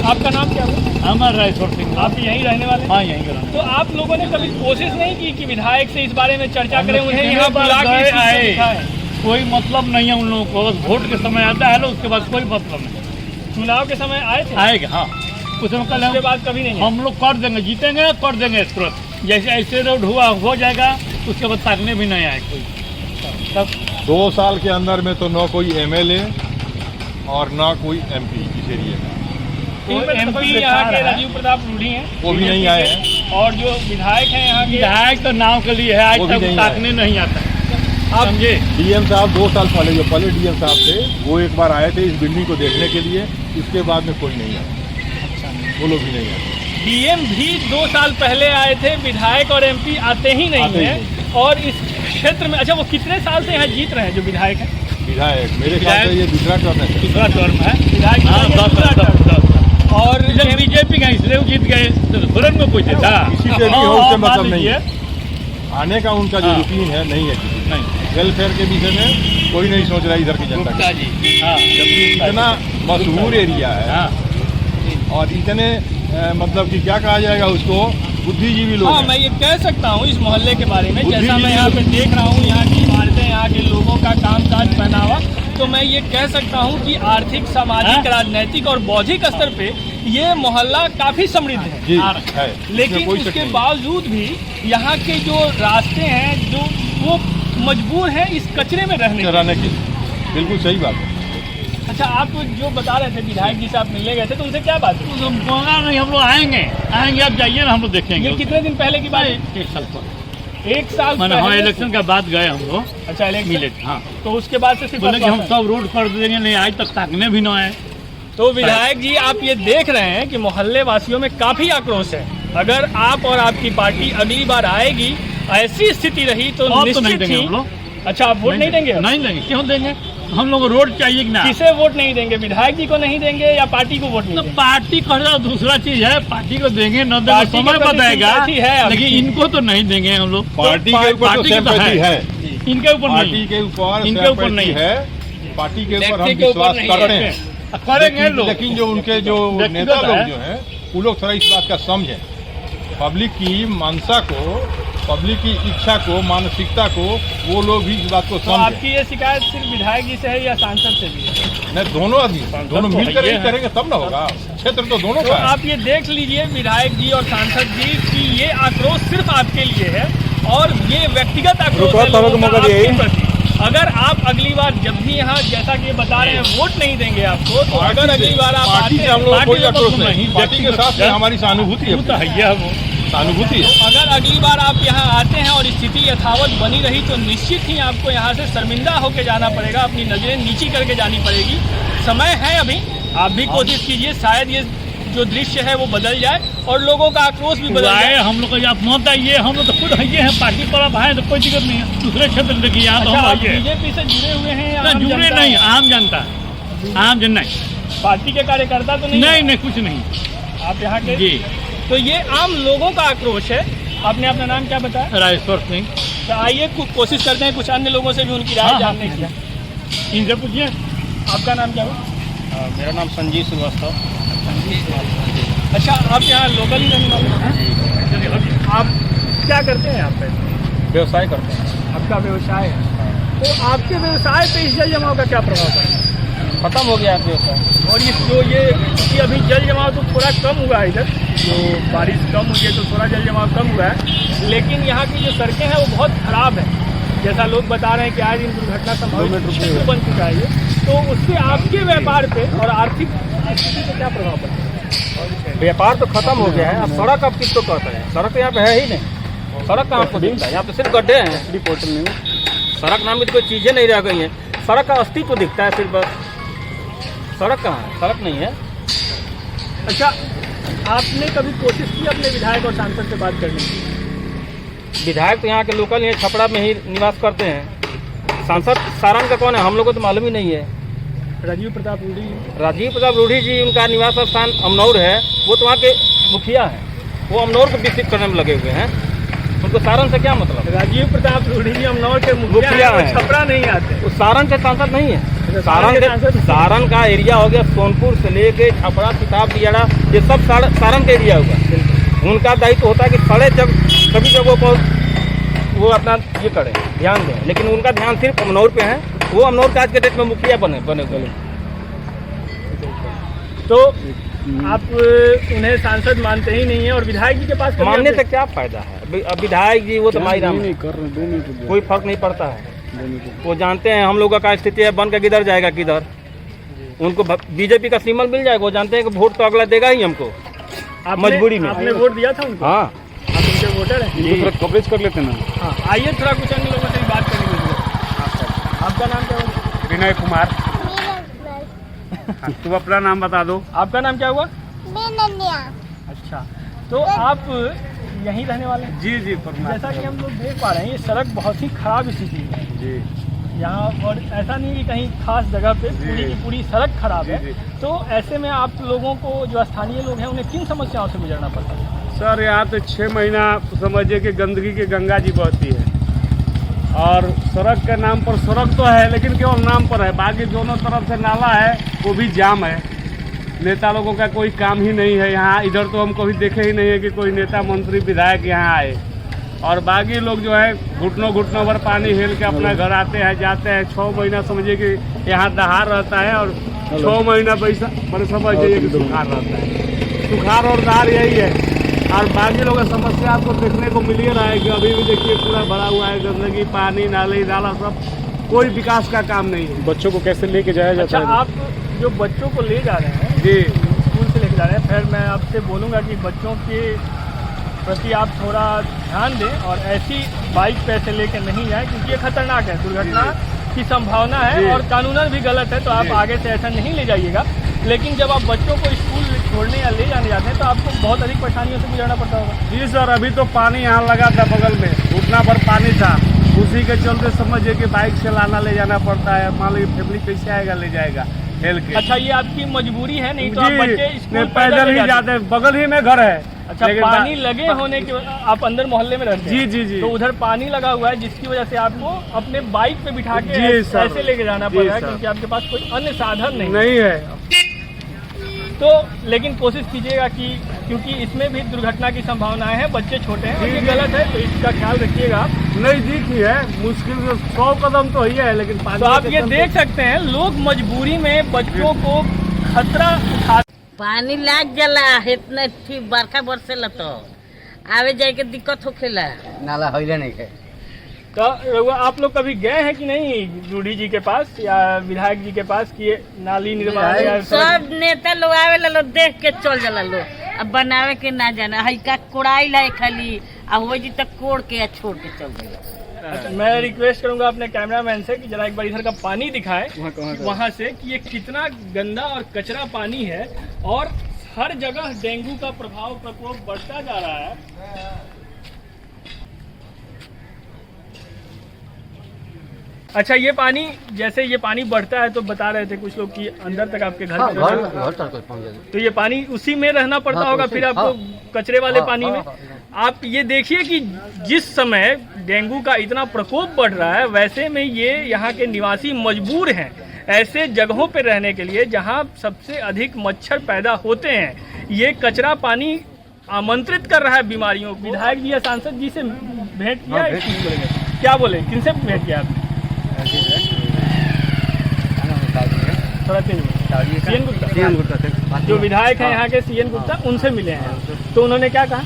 आपका नाम क्या हुआ? अमर रायसोर सिंह। आप यहीं रहने वाले? हाँ, यहीं का। तो आप लोगों ने कभी कोशिश नहीं की कि विधायक से इस बारे में चर्चा करें, उन्हें यहाँ बुला के इस चीज़ को दिखाएं? कोई मतलब नहीं है उन लोगों को, बस वोट के समय आता है लोग, उसके बाद कोई मतलब नहीं। चुनाव के समय आए थे? आएगा, हाँ, उसमें कल उसके बाद कभी नहीं? हम लोग कर देंगे, जीतेंगे कर देंगे तुरंत। जैसे ऐसे रोड हो जाएगा उसके बाद ताकने भी नहीं आए कोई। तब 2 साल के अंदर में तो न कोई MLA और न कोई MP इस एरिया में, तो MP यहाँ के राजीव प्रताप रूढ़ी हैं, वो भी नहीं आए हैं। और जो विधायक हैं यहाँ के, विधायक तो नाव के लिए है, आज वो भी तक नहीं ताकने नहीं आता है। आप समझे? DM साहब 2 साल पहले जो पहले DM साहब थे वो एक बार आए थे इस बिल्डिंग को देखने के लिए, इसके बाद में कोई नहीं आया, वो लोग भी नहीं आए। DM भी 2 साल पहले आए थे, विधायक और MP आते ही नहीं है। और इस क्षेत्र में, अच्छा, वो कितने साल से यहाँ जीत रहे हैं जो विधायक हैं? विधायक मेरे ख्याल से ये दूसरा टर्म है। दूसरा टर्म है विधायक हाँ, ये दूसरा टर्म। और जब बीजेपी का इसलिए जीत गए तो तुरंत में पूछे था। इसी से भी हो उससे मतलब नहीं है, आने का उनका जो रूटीन है नहीं है, किसी नहीं वेलफेयर के विषय में कोई नहीं सोच रहा इधर की जनता गुप्ता का। जी, हाँ, जबकि इतना मशहूर एरिया है हाँ, और इतने मतलब कि क्या कहा जाएगा उसको, बुद्धिजीवी लोग हाँ, हैं। मैं ये कह सकता हूँ इस मोहल्ले के बारे में, जैसा बुद्धिजीवी मैं यहाँ पे देख रहा हूँ यहाँ की इमारतें, यहाँ के लोगों का कामकाज, पहनावा, तो मैं ये कह सकता हूँ कि आर्थिक, सामाजिक, राजनीतिक और बौद्धिक स्तर पे ये मोहल्ला काफी समृद्ध है। जी है, लेकिन कोई शक उसके नहीं। बावजूद भी यहाँ के जो रास्ते हैं जो वो मजबूर हैं इस कचरे में रहने के। रहने की बिल्कुल सही बात है। अच्छा, आप जो बता रहे थे विधायक जी से आप मिलने गए थे तो उनसे क्या बात हुई? तो हम बोला नहीं, हम लोग आएंगे आप जाइए ना, हम लोग देखेंगे। ये कितने दिन पहले की बात है? एक साल पर, 1 साल मैंने हाँ पहले? इलेक्शन के बाद गए हम लोग, अच्छा, इलेक्शन मिले थे, हाँ। तो उसके बाद से सिर्फ बोले कि हम आश्वासन? सब रोड कर देंगे, नहीं आज तक ताकने भी ना आए। तो विधायक जी, आप ये देख रहे हैं कि मोहल्ले वासियों में काफी आक्रोश है। अगर आप और आपकी पार्टी अगली बार आएगी, ऐसी स्थिति रही तो और तो नहीं निश्चित देंगे ही। हम लोग। अच्छा, आप वोट नहीं देंगे? नहीं देंगे, क्यों देंगे? हम लोग रोड चाहिए कि ना। किसे वोट नहीं देंगे? विधायक जी को नहीं देंगे या पार्टी को वोट नहीं तो देंगे? पार्टी का दूसरा चीज है, पार्टी को देंगे न देंगे पार्टी के समय प्रति बताएगा, सिंपैथी है आपकी। लेकिन इनको तो नहीं देंगे हम लोग। पार्टी के ऊपर तो पार्टी के तो सिंपैथी है, इनके ऊपर पार्टी नहीं, के ऊपर इनके ऊपर सिंपैथी नहीं है, पार्टी के ऊपर हम व्यक्ति के ऊपर विश्वास नहीं करते है। हैं। करेंगे लोग। लेकिन जो उनके जो व्यक्तिगत नेता लोग है। जो हैं वो लोग थोड़ा इस बात का समझें, पब्लिक की मानसा को, पब्लिक की इच्छा को, मानसिकता को वो लोग भी इस बात को तो समझें। आपकी ये शिकायत सिर्फ विधायक जी से है या सांसद से भी है? नहीं, दोनों आदमी, दोनों तो मिलकर ये ही है। करेंगे तब ना होगा। क्षेत्र तो दोनों तो का है। आप ये देख लीजिए विधायक जी और सांसद जी कि ये आक्रोश सिर्फ आपके लिए है और ये व्यक्तिगत आक्रोश है लोगों का आपके प्रति। अगर आप अगली बार जब भी यहाँ, जैसा कि ये बता रहे हैं, वोट नहीं देंगे आपको, तो अगर अगली बार आप पार्टी आते से हम हैं, लोग पार्टी कोई से तो आक्रोश नहीं, नहीं, पार्टी के साथ में हमारी सहानुभूति वो तो है, है ही है वो। सहानुभूति है। अगर अगली बार आप यहाँ आते हैं और स्थिति यथावत बनी रही तो निश्चित ही आपको यहाँ से शर्मिंदा होकर जाना पड़ेगा, अपनी नजरें नीची करके जानी पड़ेगी। समय है अभी, आप भी कोशिश कीजिए, शायद ये जो दृश्य है वो बदल जाए और लोगों का आक्रोश भी बदल आए जाए। हम लोग का आप मत आइए, हम लोग तो खुद है हैं, पार्टी पर आप आए तो कोई दिक्कत नहीं है। दूसरे क्षेत्र में देखिए यहाँ तो अच्छा, हम आप आइए, बीजेपी से जुड़े हुए हैं या आम जुड़े जनता नहीं, हैं? आम जनता, आम जन नहीं, पार्टी के कार्यकर्ता तो नहीं नहीं हैं? नहीं कुछ नहीं आप यहाँ के? जी। तो ये आम लोगों का आक्रोश है। आपने अपना नाम क्या बताया? राजेश्वर सिंह, तो आइए कोशिश करते हैं कुछ अन्य लोगों से भी उनकी राय हाँ, जानने की। इनसे पूछिए। आपका नाम क्या हुआ? मेरा नाम संजीव श्रीवास्तव। अच्छा, आप यहाँ लोकल ही रहने वाले हैं? आप क्या करते हैं यहाँ पे? व्यवसाय करते हैं। आपका व्यवसाय है, तो आपके व्यवसाय पे इस जल जमाव का क्या प्रभाव पड़ा? खत्म हो गया है व्यवसाय। और ये अभी जल जमाव तो थोड़ा कम हुआ है इधर, जो बारिश कम हुई है तो थोड़ा जल जमाव कम हुआ है, लेकिन यहाँ की जो सड़कें हैं वो बहुत खराब है। जैसा लोग बता रहे हैं कि आज इन दुर्घटना संभावित क्षेत्र बन चुका है ये, तो उससे आपके व्यापार पे और आर्थिक स्थिति पे क्या प्रभाव पड़ता है? व्यापार तो खत्म हो गया है, अब सड़क अब किसको कहते हैं? सड़क तो यहाँ पे है ही नहीं। सड़क कहाँ आपको दिखता है? यहाँ पे सिर्फ गड्ढे हैं। रिपोर्टर में सड़क नाम की तो कोई चीजें नहीं रह गई हैं। सड़क का अस्तित्व दिखता है सिर्फ, बस। सड़क कहाँ है? सड़क नहीं है। अच्छा, आपने कभी कोशिश की अपने विधायक और सांसद से बात करने की? विधायक तो यहाँ के लोकल ही छपरा में ही निवास करते हैं। सांसद सारण का कौन है हम लोग को तो मालूम ही नहीं है। राजीव प्रताप रूडी। राजीव प्रताप रूढ़ी जी, उनका निवास स्थान अमनौर है, वो तो वहाँ के मुखिया हैं। वो अमनौर को विकसित करने में लगे हुए हैं। उनको सारण से क्या मतलब? राजीव प्रताप रूडी जी अमनौर के मुखिया मुखिया हैं, हैं। वो छपरा नहीं आते। वो सारण के सांसद नहीं है। सारण के सांसद? सारण का एरिया हो गया, सोनपुर से लेके छपरा, किताब दियाड़ा, ये सब सारण का एरिया होगा। उनका दायित्व होता है कि सभी जगहों पर वो अपना ये करें, ध्यान दें, लेकिन उनका ध्यान सिर्फ अमनौर पे है। वो अमनौर का आज के डेट में मुखिया बने हुए। तो आप उन्हें सांसद मानते ही नहीं है और विधायक जी के पास कभी मानने से आपने- क्या फायदा है? अब विधायक जी वो तो माई राम है, कर रहे 2 मिनट कोई फर्क नहीं पड़ता है। वो जानते हैं हम लोगों का स्थिति है, बन के किधर जाएगा किधर। उनको बीजेपी का सिंबल मिल जाएगा, वो जानते हैं कि वोट तो अगला देगा ही हमको, मजबूरी में। आपने वोट दिया था उनको? हाँ, आप उनके वोटर हैं? कवरेज कर लेते ना। हाँ, आइए थोड़ा कुछ अन्य लोगों से भी बात करने की। आपका नाम क्या हुआ? विनय कुमार। तुम अपना नाम बता दो। आपका नाम क्या हुआ? बेनन्या। अच्छा, तो आप यहीं रहने वाले हैं? जी जी फरमाइए। जैसा कि हम लोग देख पा रहे हैं, ये सड़क बहुत ही खराब स्थिति में है जी यहाँ, और ऐसा नहीं कि कहीं खास जगह पे पूरी की पूरी सड़क खराब है। जी। तो ऐसे में आप लोगों को, जो स्थानीय लोग हैं, उन्हें किन समस्याओं से गुजरना पड़ता है? सर, यहाँ तो 6 महीना समझिए कि गंदगी की गंगा जी बहती है और सड़क के नाम पर सड़क तो है लेकिन केवल नाम पर है, बाकी दोनों तरफ से नाला है वो भी जाम है। नेता लोगों का कोई काम ही नहीं है यहाँ। इधर तो हम कभी देखे ही नहीं है कि कोई नेता मंत्री विधायक यहाँ आए, और बाकी लोग जो है घुटनों भर पानी हेल के अपना घर आते हैं जाते हैं। 6 महीना समझिए कि यहाँ दहाड़ रहता है और 6 महीना पैसा बड़े समझ जाइए कि सुखाड़ रहता है। सुखाड़ और दहाड़ यही है। और बाकी लोगों की समस्या आपको देखने को मिल ही रहा है कि अभी भी देखिए पूरा भरा हुआ है, गंदगी, पानी, नाली नाला सब कोई विकास का काम नहीं है। बच्चों को कैसे लेके जाया जाता अच्छा, है? आप जो बच्चों को ले जा रहे हैं जी स्कूल से लेके जा रहे हैं, फिर मैं आपसे बोलूँगा कि बच्चों के प्रति आप थोड़ा ध्यान दें और ऐसी बाइक पे ऐसे लेके नहीं जाएं, क्योंकि ये खतरनाक है, दुर्घटना की संभावना है और कानूनन भी गलत है, तो आप आगे से ऐसा नहीं ले जाइएगा। लेकिन जब आप बच्चों को स्कूल छोड़ने या ले जाने जाते हैं तो आपको बहुत अधिक परेशानियों से गुजरना पड़ता होगा। जी सर, अभी तो पानी यहाँ लगा था बगल में, उतना पर पानी था, उसी के चलते समझिए कि बाइक से लाना ले जाना पड़ता है। मान लीजिए फैमिली कैसे आएगा, ले जाएगा हेल के। अच्छा, ये आपकी मजबूरी है, नहीं तो आप बच्चे जी स्कूल पैदल ही जाते हैं, बगल ही में घर है। अच्छा, लेकिन पानी लगे होने के आप अंदर मोहल्ले में रहते हैं? जी। तो उधर पानी लगा हुआ है, जिसकी वजह से आपको अपने बाइक पे बिठा के जी सर। ऐसे लेके जाना जी पड़ रहा है, सर। क्योंकि आपके पास कोई अन्य साधन नहीं नहीं है। तो लेकिन कोशिश कीजिएगा कि, क्योंकि इसमें भी दुर्घटना की संभावनाएं हैं, बच्चे छोटे हैं, ये गलत है, तो इसका ख्याल रखिएगा आप। नजदीक ही है, मुश्किल से 100 कदम तो ही है, लेकिन पानी तो आप के ये चलते- देख सकते हैं, लोग मजबूरी में बच्चों को खतरा उठा। पानी लाग जाला इतना ठीक बरखा बरसेला तो आवे जाए के दिक्कत होखेला। नाला होइले नहीं है। तो रघुआ, आप लोग कभी गए हैं कि नहीं रूडी जी के पास या विधायक जी के पास कि ये नाली निर्माण या सब नेता लोग आवेला, लोग देख के चल जाला लोग, अब बनावे के ना जाना है का कोड़ाई लाए खाली, अब हो जी तक कोड़ के या छोड़ के चल जाला। अच्छा, मैं रिक्वेस्ट करूंगा अपने कैमरामैन से कि जरा एक बार इधर का पानी दिखाए वहाँ से कि ये कितना गंदा और कचरा पानी है और हर जगह डेंगू का प्रकोप बढ़ता जा रहा है। अच्छा, ये पानी जैसे ये पानी बढ़ता है तो बता रहे थे कुछ लोग कि अंदर तक आपके घर में घर तक पहुंच जाए। तो ये पानी उसी में रहना पड़ता हाँ, होगा उसी- फिर आपको हाँ। कचरे वाले हाँ, पानी हाँ, में। हाँ, आप ये देखिए कि जिस समय डेंगू का इतना प्रकोप बढ़ रहा है, वैसे में ये यहाँ के निवासी मजबूर हैं ऐसे जगहों पे रहने के लिए जहाँ सबसे अधिक मच्छर पैदा होते हैं। ये कचरा पानी आमंत्रित कर रहा है बीमारियों को। विधायक जी या सांसद जी से भेंट किया है? क्या बोले, किनसे भेंट किया आपने? थोड़ा तेज बोलो। सीएन गुप्ता जो विधायक हैं यहाँ के, सीएन गुप्ता, उनसे मिले हैं तो उन्होंने क्या कहा?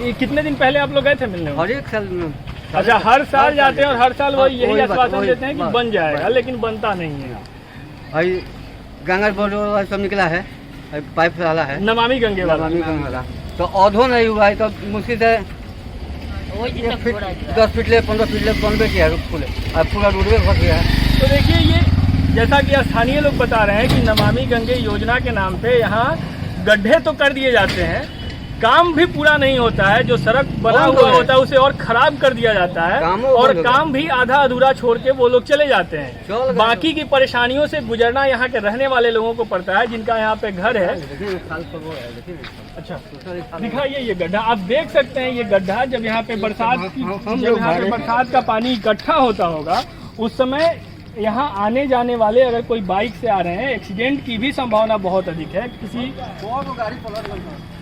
ये कितने दिन पहले आप लोग गए थे मिलने? हर एक साल में। अच्छा, हर साल जाते हैं और हर साल वो यही वही बात, आश्वासन वही देते हैं कि बात, बन जाएगा, बात। लेकिन बनता नहीं है। भाई गंगा बोर्ड सब निकला है, पाइप वाला है, नमामि गंगे वाला। नमामि गंगा वाला, तो औधो नहीं हुआ है, तो मुश्किल से हो जी तक कोड़ा 10 फीट ले 15 फीट ले बनबे किया है पुल, अब पूरा रोडवे फंस गया है। तो देखिए, ये जैसा कि स्थानीय लोग बता रहे हैं कि नमामि गंगे योजना के नाम पे यहाँ गड्ढे तो कर दिए जाते हैं, काम भी पूरा नहीं होता है। जो सड़क बना हुआ होता है उसे और खराब कर दिया जाता है और काम भी आधा अधूरा छोड़ के वो लोग चले जाते हैं। बाकी की परेशानियों से गुजरना यहाँ के रहने वाले लोगों को पड़ता है, जिनका यहाँ पे घर है। अच्छा, दिखाइए ये गड्ढा, आप देख सकते हैं ये गड्ढा। जब यहाँ पे बरसात का पानी इकट्ठा होता होगा, उस समय यहाँ आने जाने वाले अगर कोई बाइक से आ रहे हैं, एक्सीडेंट की भी संभावना बहुत अधिक है। किसी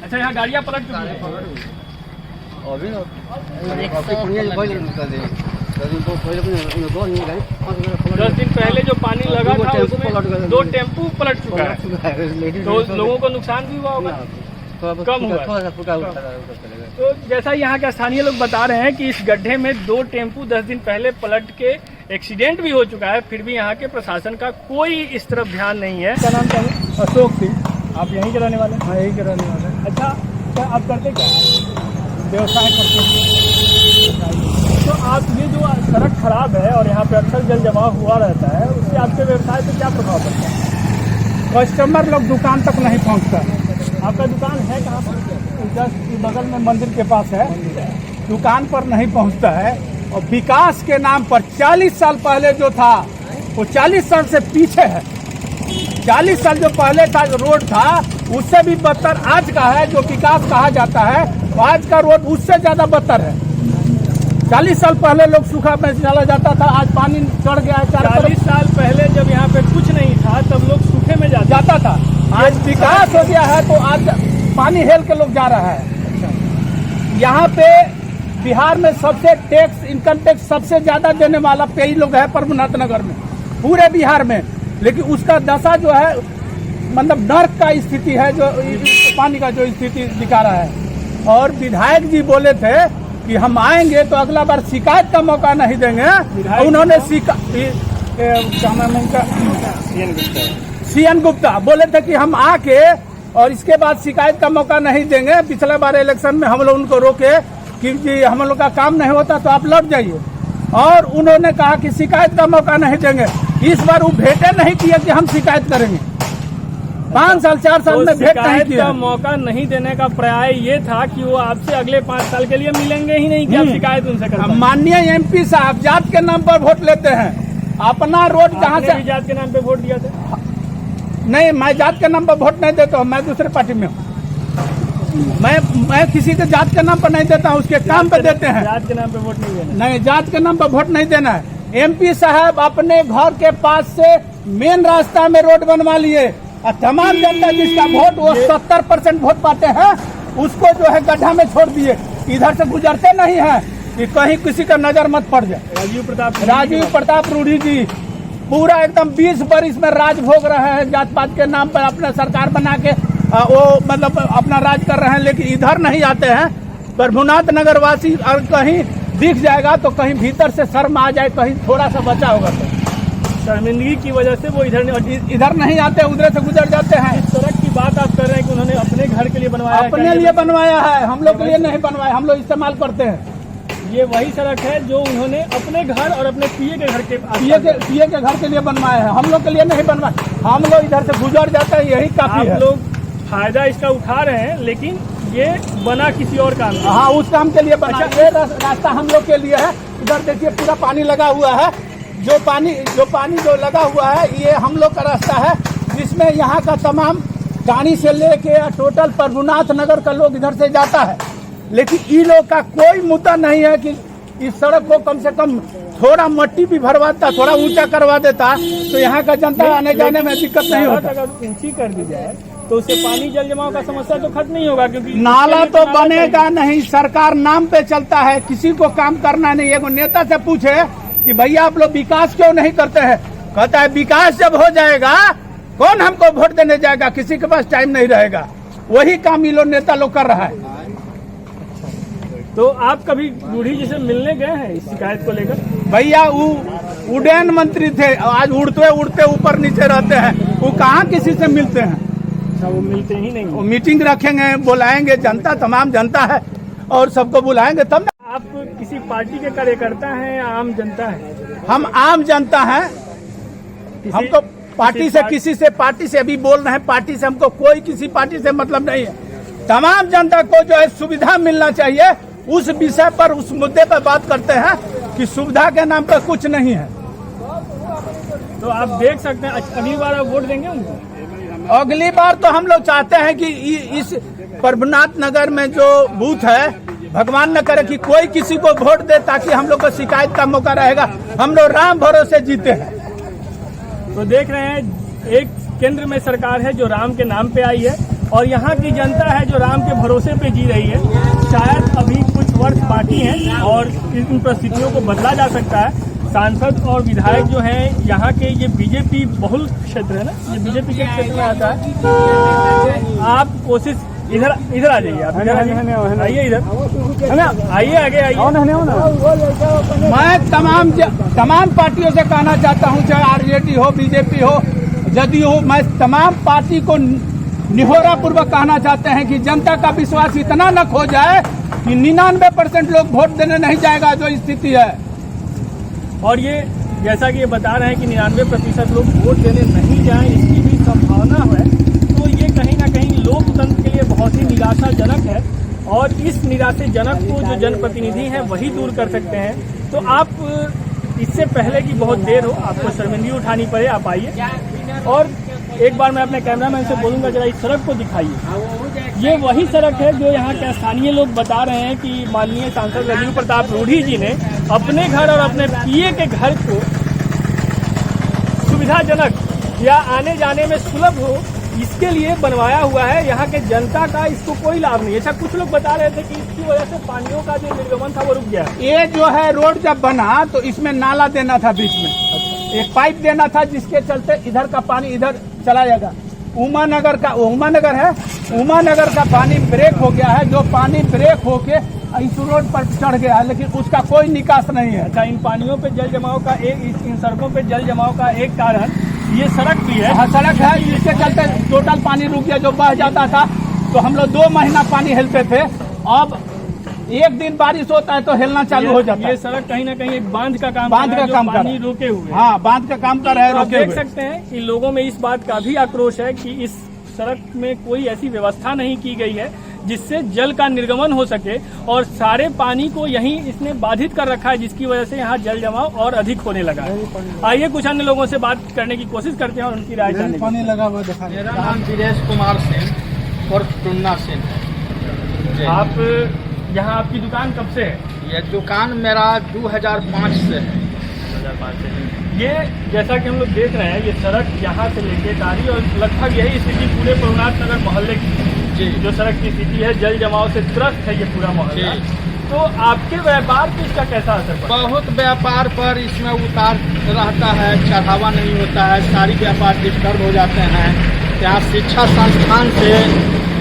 अच्छा, यहाँ गाड़ियाँ पलट चुकी हैं। अभी पुनिया जो पहले निकल दे 10 दिन पहले जो पानी लगा था उसमें 2 टेम्पू पलट चुका है, तो लोगों को नुकसान भी हुआ होगा, कम हुआ। तो जैसा यहाँ के स्थानीय लोग बता रहे हैं कि इस गड्ढे में 2 टेम्पू 10 दिन पहले पलट के एक्सीडेंट भी हो चुका है, फिर भी यहाँ के प्रशासन का कोई इस तरफ ध्यान नहीं है। क्या नाम क्या है? अशोक सिंह। आप यहीं के रहने वाले हैं? हाँ, यहीं के रहने वाले हैं। अच्छा, क्या आप करते क्या? व्यवसाय करते हैं। तो आप ये जो सड़क खराब है और यहाँ पे अक्सर जल जमाव हुआ रहता है, उससे आपके व्यवसाय पे क्या प्रभाव पड़ता है? कस्टमर लोग दुकान तक नहीं पहुँचता। आपका दुकान है कहाँ पर? जस्ट बगल में मंदिर के पास है, दुकान पर नहीं पहुंचता है। और विकास के नाम पर 40 साल पहले जो था वो 40 साल से पीछे है। 40 साल जो पहले था रोड था, उससे भी बदतर आज का है। जो विकास कहा जाता है, तो आज का रोड उससे ज्यादा बदतर है। 40 साल पहले लोग सूखा में चला जाता था, आज पानी चढ़ गया है। 40 साल पहले जब यहाँ पे कुछ नहीं था तब लोग सूखे में जाता था। आज विकास हो गया है तो आज पानी हेल के लोग जा रहा है। यहाँ पे बिहार में सबसे टैक्स, इनकम टैक्स सबसे ज्यादा देने वाला कई लोग है प्रभुनाथ नगर में, पूरे बिहार में। लेकिन उसका दशा जो है, मतलब नर्क का स्थिति है, जो पानी का जो स्थिति दिखा रहा है। और विधायक जी बोले थे कि हम आएंगे तो अगला बार शिकायत का मौका नहीं देंगे। उन्होंने सीएन गुप्ता बोले थे कि हम आके और इसके बाद शिकायत का मौका नहीं देंगे। पिछले बार इलेक्शन में हम लोग उनको रोके कि जी हम लोग का काम नहीं होता तो आप लौट जाइए, और उन्होंने कहा कि शिकायत का मौका नहीं देंगे। इस बार वो भेंटे नहीं किए कि हम शिकायत करेंगे। 5 साल 4 साल में भेंट नहीं किया। का मौका नहीं देने का पर्याय ये था कि वो आपसे अगले 5 साल के लिए मिलेंगे ही नहीं कि आप शिकायत उनसे करें। माननीय एमपी साहब जात के नाम पर वोट लेते हैं। अपना रोड जहाँ से जात के नाम पे वोट दिया था? नहीं, मैं जात के नाम पर वोट नहीं देता हूँ, मैं दूसरे पार्टी में हूँ। मैं किसी के जात के नाम पर नहीं देता हूँ, उसके काम पे देते हैं। जात के नाम पे वोट नहीं देना? नहीं, जात के नाम पर वोट नहीं देना है। एमपी साहब अपने घर के पास से मेन रास्ता में रोड बनवा लिए और तमाम जनता जिसका वोट वो 70% वोट पाते हैं उसको जो है गड्ढा में छोड़ दिए। इधर से गुजरते नहीं है कि कहीं किसी का नजर मत पड़ जाए। राजीव प्रताप रूढ़ी जी पूरा एकदम 20 बरिस में राज भोग रहे हैं, जात पात के नाम पर अपना सरकार बना के वो मतलब अपना राज कर रहे हैं, लेकिन इधर नहीं आते हैं। प्रभुनाथ नगर वासी और कहीं दिख जाएगा तो कहीं भीतर से शर्म आ जाए, कहीं थोड़ा सा बचा होगा तो शर्मिंदगी की वजह से वो इधर नहीं आते, उधर से गुजर जाते हैं। इस सड़क की बात आप कर रहे हैं कि उन्होंने अपने घर के लिए बनवाया है? अपने लिए बनवाया है, हम लोग के लिए नहीं बनवाया, हम लोग इस्तेमाल करते हैं। ये वही सड़क है जो उन्होंने अपने घर और अपने पिए के घर के पिए के घर के लिए बनवाया है, हम लोग के लिए नहीं बनवाया। हम लोग इधर से गुजर जाते हैं, यही काफी है। आप लोग फायदा इसका उठा रहे हैं, लेकिन ये बना किसी और काम के। हाँ, उस काम के लिए बना। ये रास्ता हम लोग के लिए है। इधर देखिए पूरा पानी लगा हुआ है। जो पानी जो लगा हुआ है ये हम लोग का रास्ता है, जिसमें यहाँ का तमाम गाड़ी से लेके टोटल प्रभुनाथ नगर का लोग इधर से जाता है। लेकिन इन लोग का कोई मुद्दा नहीं है कि इस सड़क को कम से कम थोड़ा मट्टी भी भरवाता, थोड़ा ऊंचा करवा देता तो यहाँ का जनता आने जाने में दिक्कत नहीं होता। अगर ऊंची कर दी जाए तो उससे पानी जल जमाव का समस्या तो खत्म नहीं होगा, क्योंकि नाला तो बनेगा नहीं। सरकार नाम पे चलता है, किसी को काम करना नहीं। एगो नेता से पूछे कि भैया आप लोग विकास क्यों नहीं करते हैं, कहता है विकास जब हो जाएगा कौन हमको वोट देने जाएगा, किसी के पास टाइम नहीं रहेगा। वही काम ये लोग नेता लोग कर रहा है। तो आप कभी रूढ़ी जी से मिलने गए हैं इस शिकायत को लेकर? भैया वो उड्डयन मंत्री थे, आज उड़ते उड़ते ऊपर नीचे रहते हैं, वो कहाँ किसी से मिलते हैं? वो मिलते ही नहीं। वो मीटिंग रखेंगे, बुलाएंगे, जनता तमाम जनता है और सबको बुलाएंगे तब। आप किसी पार्टी के कार्यकर्ता हैं या आम जनता है? हम आम जनता हैं। हमको पार्टी से अभी बोल रहे हैं, पार्टी से हमको कोई किसी पार्टी से मतलब नहीं है। तमाम जनता को जो है सुविधा मिलना चाहिए, उस विषय पर उस मुद्दे पर बात करते हैं कि सुविधा के नाम पर कुछ नहीं है। तो आप देख सकते हैं अगली बार आप वोट देंगे उनको? अगली बार तो हम लोग चाहते हैं कि इस प्रभुनाथ नगर में जो बूथ है, भगवान न करे कि कोई किसी को वोट दे, ताकि हम लोग को शिकायत का मौका रहेगा। हम लोग राम भरोसे जीते हैं। तो देख रहे हैं एक केंद्र में सरकार है जो राम के नाम पे आई है और यहाँ की जनता है जो राम के भरोसे पे जी रही है। शायद अभी कुछ वर्ष बाकी हैं और इन परिस्थितियों को बदला जा सकता है। सांसद और विधायक जो हैं यहाँ के, ये बीजेपी बहुल क्षेत्र है ना, ये बीजेपी के क्षेत्र में आता है। आप कोशिश इधर आ जाइए, आप इधर आइए, इधर है ना, आइए आगे आइए। मैं तमाम पार्टियों से कहना चाहता हूँ, चाहे आरजेडी हो, बीजेपी हो, जदयू हो, मैं तमाम पार्टी को निहोरा पूर्वक कहना चाहते हैं कि जनता का विश्वास इतना न खो जाए कि 99% लोग वोट देने नहीं जाएगा, जो स्थिति है। और ये जैसा कि ये बता रहे हैं कि 99% लोग वोट देने नहीं जाएं, इसकी भी संभावना है। तो ये कहीं ना कहीं लोकतंत्र के लिए बहुत ही निराशाजनक है और इस निराशाजनक को जो जनप्रतिनिधि हैं वही दूर कर सकते हैं। तो आप इससे पहले कि बहुत देर हो, आपको शर्मिंदगी उठानी पड़े, आप आइए और एक बार मैं अपने कैमरामैन से बोलूँगा जरा इस सड़क को दिखाइए। ये वही सड़क है जो यहाँ के स्थानीय लोग बता रहे हैं कि माननीय सांसद राजीव प्रताप रूढ़ी जी ने अपने घर और अपने पिए के घर को सुविधाजनक या आने जाने में सुलभ हो, इसके लिए बनवाया हुआ है। यहाँ के जनता का इसको कोई लाभ नहीं है। ऐसा कुछ लोग बता रहे थे कि इसकी वजह से पानियों का जो निर्गमन था वो रुक गया। ये जो है रोड जब बना तो इसमें नाला देना था, बीच में एक पाइप देना था, जिसके चलते इधर का पानी इधर चला जाएगा। उमा नगर का पानी ब्रेक हो गया है। जो पानी ब्रेक होके इस रोड पर चढ़ गया है, लेकिन उसका कोई निकास नहीं है। अच्छा, इन पानियों पे जल जमाव का इन सड़कों पे जल जमाव का एक कारण ये सड़क भी है। हाँ, सड़क है, जिसके चलते टोटल पानी रुक गया। जो बह जाता था तो हम लोग 2 महीना पानी हिलते थे, अब एक दिन बारिश होता है तो हिलना चालू हो जाता है। ये सड़क कहीं ना कहीं एक बांध का काम पानी रोके हुए। हाँ, बांध का काम कर रहे हैं, आप रोके देख हुए। सकते हैं कि लोगों में इस बात का भी आक्रोश है कि इस सड़क में कोई ऐसी व्यवस्था नहीं की गई है जिससे जल का निर्गमन हो सके, और सारे पानी को यहीं इसने बाधित कर रखा है, जिसकी वजह से यहाँ जल जमाव और अधिक होने लगा है। आइए कुछ अन्य लोगों से बात करने की कोशिश करते हैं और उनकी राय जानने की। पानी लगा हुआ दिखा। मेरा नाम वीरेश कुमार सेन और टुन्ना सेन है। आप यहाँ आपकी दुकान कब से है? ये दुकान मेरा 2005 से है। ये जैसा कि हम लोग देख रहे हैं, ये सड़क यहाँ से लेके तारी, और लगभग यही स्थिति पूरे प्रभुनाथ नगर मोहल्ले की जी। जो सड़क की स्थिति है, जल जमाव से त्रस्त है ये पूरा मोहल्ला। जी। तो आपके व्यापार पे इसका कैसा असर पड़ा? बहुत व्यापार पर इसमें उतार रहता है, चढ़ावा नहीं होता है, सारी व्यापार डिस्टर्ब हो जाते हैं। यहाँ शिक्षा संस्थान से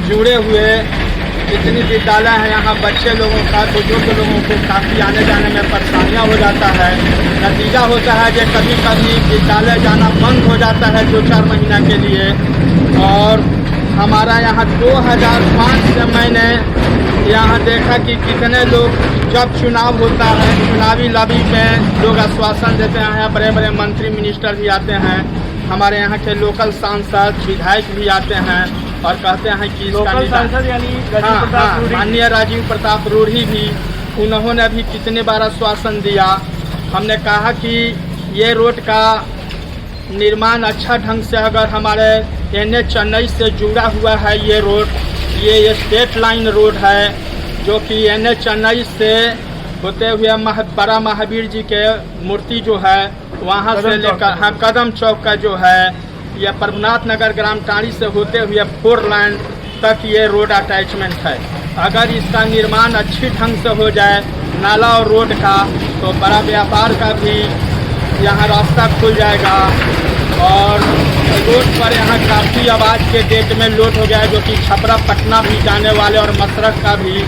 जुड़े हुए जितनी विद्यालय है, यहाँ बच्चे लोगों का, बुजुर्ग लोगों को काफ़ी आने जाने में परेशानियाँ हो जाता है। नतीजा होता है कि कभी कभी विद्यालय जाना बंद हो जाता है 2-4 महीना के लिए। और हमारा यहाँ 2005 से मैंने यहाँ देखा कि कितने लोग, जब चुनाव होता है, चुनावी लॉबी में लोग आश्वासन देते हैं, बड़े बड़े मंत्री मिनिस्टर भी आते हैं, हमारे यहाँ के लोकल सांसद विधायक भी आते हैं और कहते हैं कि लोकल सांसद यानी राजीव प्रताप रूढ़ी। माननीय राजीव प्रताप रूढ़ी भी, उन्होंने भी कितने बार आश्वासन दिया। हमने कहा कि ये रोड का निर्माण अच्छा ढंग से, अगर हमारे NH चेन्नई से जुड़ा हुआ है ये रोड, ये स्टेट लाइन रोड है जो कि NH चेन्नई से होते हुए बड़ा महावीर जी के मूर्ति जो है वहाँ से लेकर, हाँ, कदम चौक का जो है, यह प्रभुनाथ नगर ग्राम टाड़ी से होते हुए 4 लाइन तक ये रोड अटैचमेंट है। अगर इसका निर्माण अच्छी ढंग से हो जाए, नाला और रोड का, तो बड़ा व्यापार का भी यहाँ रास्ता खुल जाएगा। और रोड पर यहाँ काफ़ी आवाज़ के डेट में लोड हो गया है, जो कि छपरा पटना भी जाने वाले और मसरक का भी,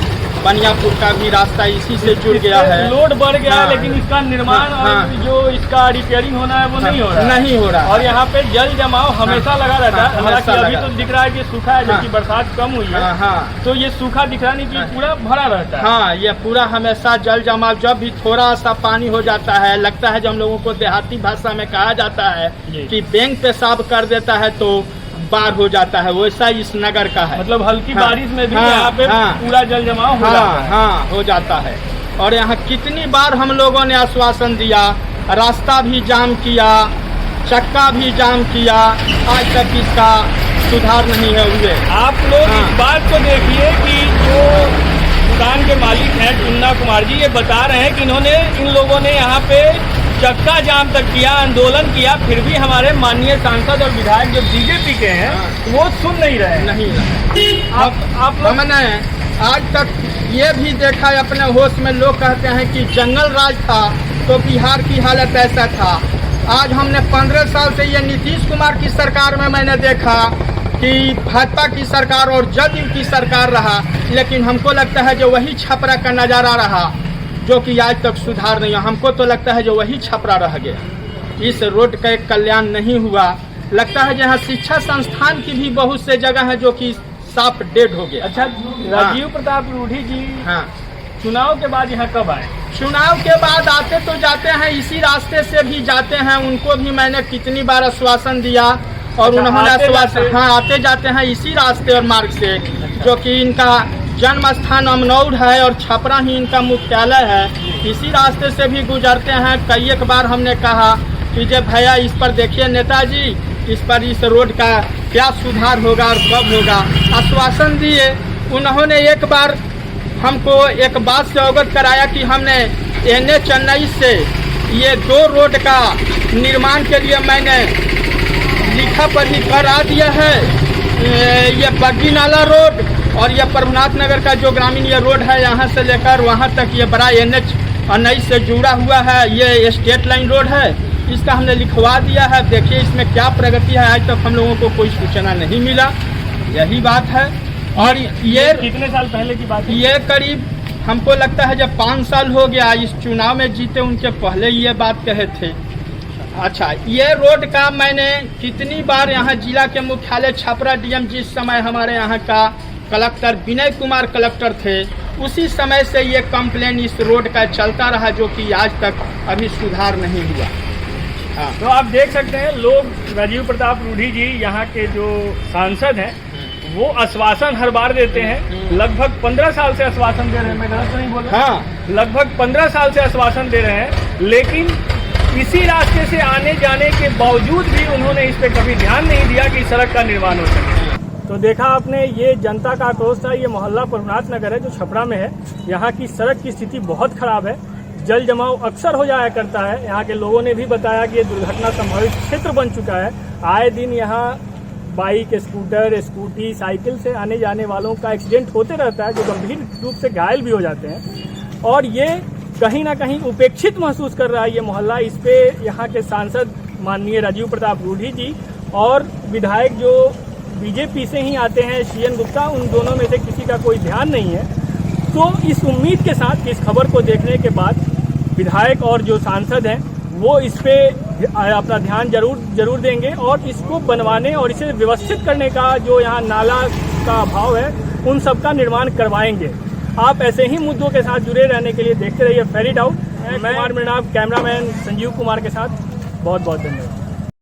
बनियापुर का भी रास्ता इसी से जुड़ गया है। लोड बढ़ गया है, हाँ। लेकिन इसका निर्माण हाँ। और जो इसका रिपेयरिंग होना है वो नहीं हो रहा है। नहीं हो रहा। और यहाँ पे जल जमाव हमेशा लगा रहता है। हालांकि हमेशा अभी लगा। तो दिख रहा है कि सूखा है, जबकि हाँ। बरसात कम हुई है। हाँ। तो ये सूखा दिख रहा नहीं कि पूरा भरा रहता है। हाँ, ये पूरा हमेशा जल जमाव, जब भी थोड़ा सा पानी हो जाता है, लगता है, जो हम लोगों को देहाती भाषा में कहा जाता है कि बैंक पेशाब कर देता है तो बाढ़ हो जाता है, वैसा इस नगर का है। मतलब हल्की हाँ। बारिश में भी हाँ। यहाँ पे हाँ। पूरा जल जमाव हो जाता है। हाँ, हो जाता है। और यहाँ कितनी बार हम लोगों ने आश्वासन दिया, रास्ता भी जाम किया, चक्का भी जाम किया, आज तक इसका सुधार नहीं है हुए। आप लोग हाँ। इस बात को देखिए कि जो दुकान के मालिक हैं टुन्ना कुमार जी, ये बता रहे हैं कि इन्होंने, इन लोगों ने यहाँ पे चक्का जाम तक किया, आंदोलन किया, फिर भी हमारे माननीय सांसद और विधायक जो बीजेपी के हैं वो सुन नहीं रहे। नहीं, आप लोग हमने आज तक ये भी देखा है अपने होश में, लोग कहते हैं कि जंगल राज था तो बिहार की हालत ऐसा था। आज हमने 15 साल से ये नीतीश कुमार की सरकार में मैंने देखा कि भाजपा की सरकार और जदयू की सरकार रहा, लेकिन हमको लगता है जो वही छपरा का नज़ारा रहा, जो कि आज तक सुधार नहीं हुआ। हमको तो लगता है जो वही छपरा रह गया, इस रोड का एक कल्याण नहीं हुआ। लगता है जहाँ शिक्षा संस्थान की भी बहुत से जगह है जो कि साफ डेड हो गया। अच्छा, राजीव प्रताप रूढ़ी जी हाँ, चुनाव के बाद यहाँ कब आए? चुनाव के बाद आते तो जाते हैं, इसी रास्ते से भी जाते हैं। उनको भी मैंने कितनी बार आश्वासन दिया और अच्छा, उन्होंने आते आश्वासन, हाँ, आते जाते हैं इसी रास्ते और मार्ग से, जो कि इनका जन्म स्थान अमनौर है और छपरा ही इनका मुख्यालय है। इसी रास्ते से भी गुजरते हैं। कई एक बार हमने कहा कि जब भैया इस पर देखिए नेताजी, इस पर, इस रोड का क्या सुधार होगा और कब होगा, आश्वासन दिए। उन्होंने एक बार हमको एक बात से अवगत कराया कि हमने NH चेन्नई से ये 2 रोड का निर्माण के लिए मैंने लिखा पढ़ी करा दिया है। ये बग्गी नाला रोड और ये प्रभुनाथ नगर का जो ग्रामीण ये रोड है, यहाँ से लेकर वहाँ तक ये बड़ा NH चेन्नई से जुड़ा हुआ है, ये स्टेट लाइन रोड है, इसका हमने लिखवा दिया है। देखिए इसमें क्या प्रगति है, आज तक हम लोगों को कोई सूचना नहीं मिला, यही बात है। और ये कितने साल पहले की बात है? ये करीब हमको लगता है जब 5 साल हो गया इस चुनाव में जीते, उनके पहले ये बात कहे थे। अच्छा, ये रोड का मैंने कितनी बार यहाँ जिला के मुख्यालय छपरा डीएम जिस समय हमारे यहाँ का कलेक्टर विनय कुमार कलेक्टर थे, उसी समय से ये कंप्लेन इस रोड का चलता रहा, जो कि आज तक अभी सुधार नहीं हुआ। हाँ। तो आप देख सकते हैं लोग, राजीव प्रताप रूढ़ी जी यहाँ के जो सांसद हैं वो आश्वासन हर बार देते हैं। लगभग 15 साल से आश्वासन दे रहे हैं, मैं गलत नहीं बोल रहा? हाँ, लगभग 15 साल से आश्वासन दे रहे हैं, लेकिन इसी रास्ते से आने जाने के बावजूद भी उन्होंने इस पे कभी ध्यान नहीं दिया कि सड़क का निर्माण हो सके। तो देखा आपने, ये जनता का आक्रोश था। ये मोहल्ला प्रभुनाथ नगर है जो छपरा में है। यहाँ की सड़क की स्थिति बहुत खराब है, जल जमाव अक्सर हो जाया करता है। यहाँ के लोगों ने भी बताया कि ये दुर्घटना संभावित क्षेत्र बन चुका है। आए दिन यहाँ बाइक, स्कूटर, स्कूटी, साइकिल से आने जाने वालों का एक्सीडेंट होते रहता है, जो गंभीर रूप से घायल भी हो जाते हैं। और ये कहीं ना कहीं उपेक्षित महसूस कर रहा है ये मोहल्ला। इस पे यहाँ के सांसद माननीय राजीव प्रताप रूढ़ी जी और विधायक जो बीजेपी से ही आते हैं CN गुप्ता, उन दोनों में से किसी का कोई ध्यान नहीं है। तो इस उम्मीद के साथ कि इस खबर को देखने के बाद विधायक और जो सांसद हैं वो इस पे अपना ध्यान जरूर देंगे और इसको बनवाने और इसे व्यवस्थित करने का जो यहाँ नाला का अभाव है उन सब का निर्माण करवाएंगे। आप ऐसे ही मुद्दों के साथ जुड़े रहने के लिए देखते रहिए फेरी डाउट। मैं कुमार मृणाल, कैमरामैन संजीव कुमार के साथ बहुत बहुत धन्यवाद।